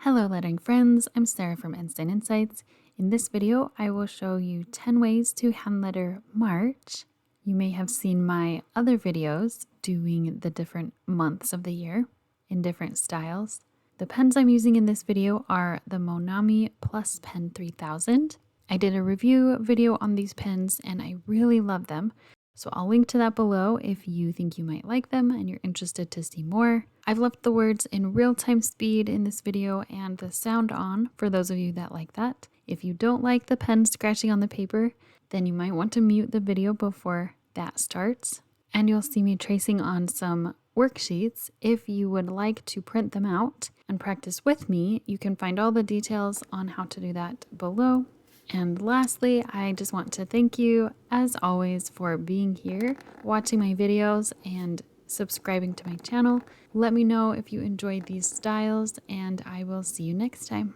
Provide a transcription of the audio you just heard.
Hello lettering friends, I'm Sarah from Ensign Insights. In this video, I will show you 10 ways to hand letter March. You may have seen my other videos doing the different months of the year in different styles. The pens I'm using in this video are the Monami Plus Pen 3000. I did a review video on these pens and I really love them. So I'll link to that below if you think you might like them and you're interested to see more. I've left the words in real-time speed in this video and the sound on for those of you that like that. If you don't like the pen scratching on the paper, then you might want to mute the video before that starts. And you'll see me tracing on some worksheets. If you would like to print them out and practice with me, you can find all the details on how to do that below. And lastly, I just want to thank you, as always, for being here, watching my videos, and subscribing to my channel. Let me know if you enjoyed these styles, and I will see you next time.